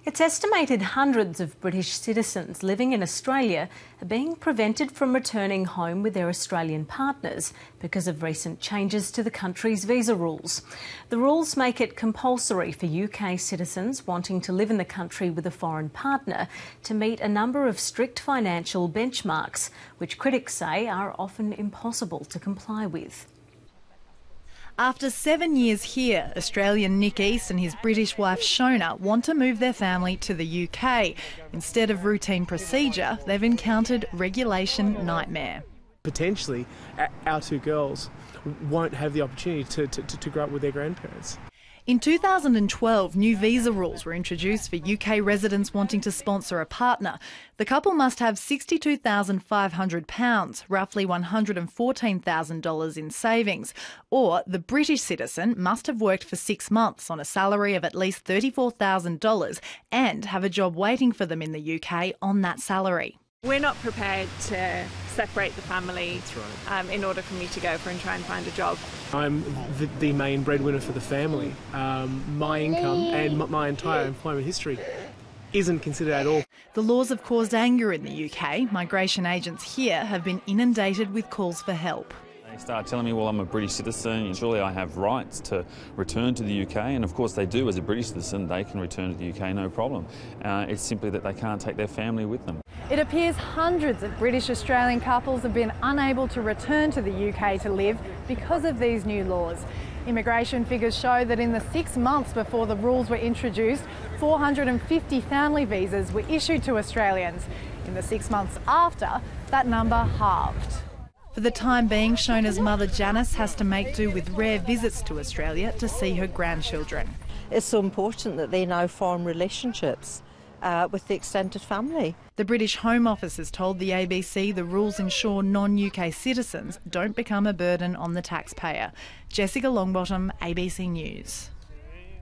It's estimated hundreds of British citizens living in Australia are being prevented from returning home with their Australian partners because of recent changes to the country's visa rules. The rules make it compulsory for UK citizens wanting to live in the country with a foreign partner to meet a number of strict financial benchmarks, which critics say are often impossible to comply with. After 7 years here, Australian Nick East and his British wife Shona want to move their family to the UK. Instead of routine procedure, they've encountered regulation nightmare. Potentially, our two girls won't have the opportunity to grow up with their grandparents. In 2012, new visa rules were introduced for UK residents wanting to sponsor a partner. The couple must have £62,500, roughly $114,000 in savings, or the British citizen must have worked for 6 months on a salary of at least $34,000 and have a job waiting for them in the UK on that salary. We're not prepared to separate the family in order for me to go for and try and find a job. I'm the main breadwinner for the family. My income and my entire employment history isn't considered at all. The laws have caused anger in the UK. Migration agents here have been inundated with calls for help. They start telling me, well, I'm a British citizen, surely I have rights to return to the UK, and of course they do. As a British citizen, they can return to the UK, no problem. It's simply that they can't take their family with them. It appears hundreds of British Australian couples have been unable to return to the UK to live because of these new laws. Immigration figures show that in the 6 months before the rules were introduced, 450 family visas were issued to Australians. In the 6 months after, that number halved. For the time being, Shona's mother Janice has to make do with rare visits to Australia to see her grandchildren. It's so important that they now form relationships with the extended family. The British Home Office has told the ABC the rules ensure non-UK citizens don't become a burden on the taxpayer. Jessica Longbottom, ABC News.